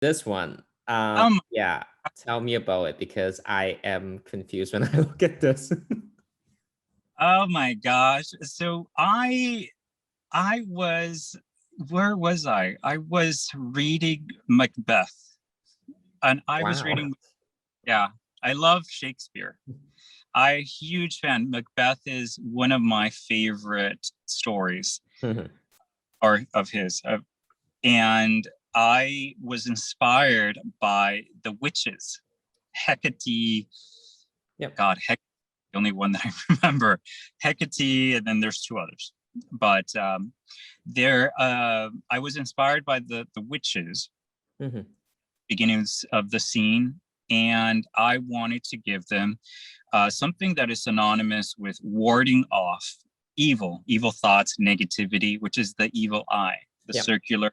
This one, Um, yeah, tell me about it because I am confused when I look at this. oh my gosh. So I was where was I? I was reading Macbeth. And I was Wow. reading, yeah, I love Shakespeare. I huge fan. Macbeth is one of my favorite stories Mhm. or of his. And I was inspired by the witches. Hecate, Yep. God, Hecate, the only one that I remember. Hecate, and then there's two others. But I was inspired by the witches, Mhm. beginnings of the scene, and I wanted to give them something that is synonymous with warding off evil thoughts, negativity, which is the evil eye, the Yep. circular.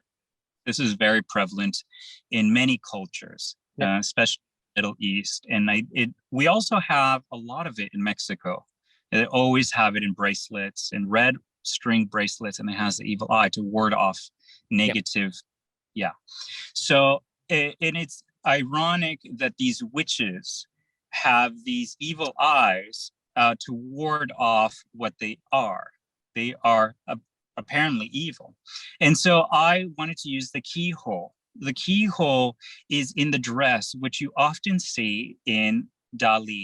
This is very prevalent in many cultures, Yep. especially Middle East, and we also have a lot of it in Mexico. They always have it in bracelets, in red string bracelets, and it has the evil eye to ward off Yep. negative. Yeah. So, and it's ironic that these witches have these evil eyes to ward off what they are. They are apparently evil. And so I wanted to use the keyhole. The keyhole is in the dress, which you often see in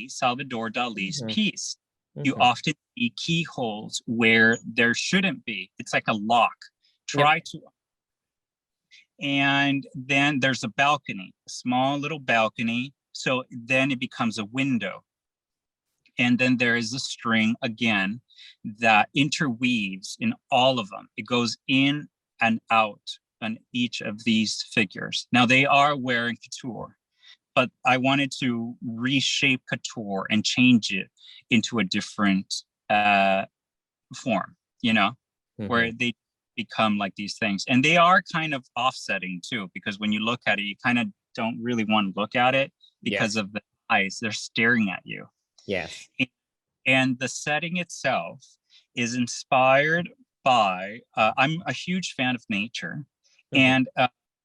Salvador Dali's Mhm. piece. You Mhm. often see keyholes where there shouldn't be. It's like a lock. Yep. Try to, and then there's a balcony, a small little balcony. So then it becomes a window. And then there is a string again that interweaves in all of them. It goes in and out on each of these figures. Now they are wearing couture, but I wanted to reshape couture and change it into a different form, where Mhm. they become like these things. And they are kind of offsetting too, because when you look at it, you kind of don't really want to look at it because Yes. of the eyes. They're staring at you. Yes. And the setting itself is inspired by, I'm a huge fan of nature. Mhm. And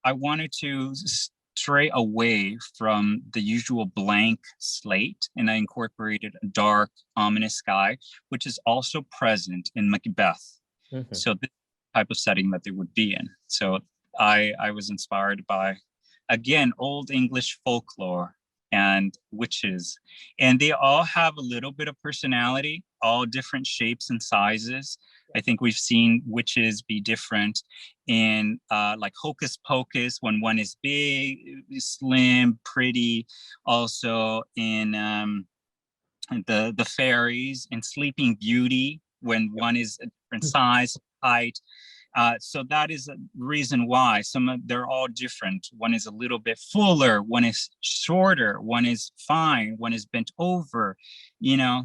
I wanted to stray away from the usual blank slate, and I incorporated a dark, ominous sky, which is also present in Macbeth. Mhm. So this type of setting that they would be in. So I was inspired by, again, old English folklore and witches, and they all have a little bit of personality, all different shapes and sizes. I think we've seen witches be different in like Hocus Pocus, when one is big, slim, pretty. Also in the fairies, in Sleeping Beauty, when one is a different size, height. So that is a reason why they're all different. One is a little bit fuller, one is shorter, one is fine, one is bent over,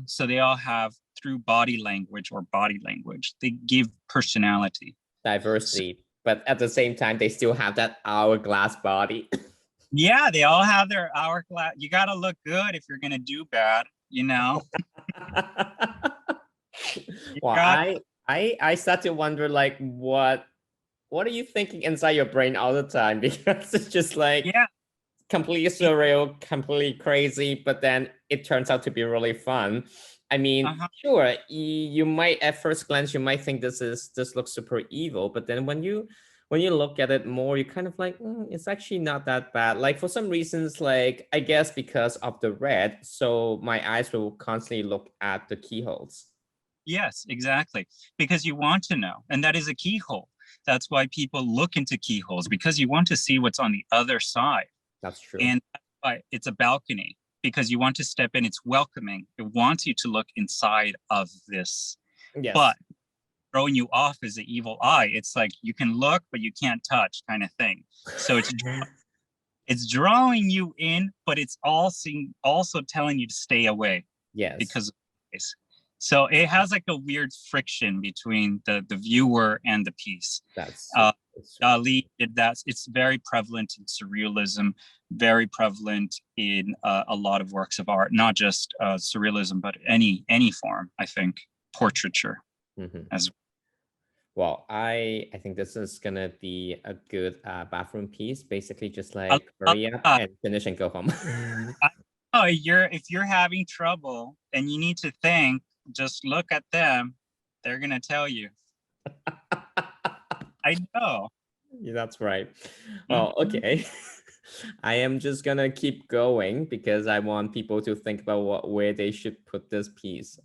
so they all have, through body language or body language, they give personality. So, Diversity, but at the same time, they still have that hourglass body. yeah, they all have their hourglass. You got to look good if you're going to do bad. You Well, got, I start to wonder like what are you thinking inside your brain all the time? Because it's just like yeah. completely surreal, completely crazy, but then it turns out to be really fun. I mean, Uh-huh. sure, you might at first glance you might think this looks super evil, but then when you look at it more, you kind of like it's actually not that bad. Like for some reasons, like I guess because of the red, so my eyes will constantly look at the keyholes. Yes, exactly. Because you want to know, and that is a keyhole. That's why people look into keyholes, because you want to see what's on the other side. That's true. And that's why it's a balcony, because you want to step in. It's welcoming. It wants you to look inside of this. Yes. But throwing you off is the evil eye. It's like you can look, but you can't touch, kind of thing. So it's drawing you in, but it's also telling you to stay away Yes. because of this. So it has like a weird friction between the viewer and the piece. That's Uh, it's Dali did that. It's very prevalent in surrealism, very prevalent in a lot of works of art, not just surrealism, but any form. I think portraiture mhm. as Well, I think this is gonna be a good bathroom piece. Basically, just I like love hurry up that. and finish and go home. Oh, if you're having trouble and you need to think, just look at them. They're gonna tell you. I know. Yeah, that's right. Well, Mhm. okay. I am just gonna keep going because I want people to think about where they should put this piece.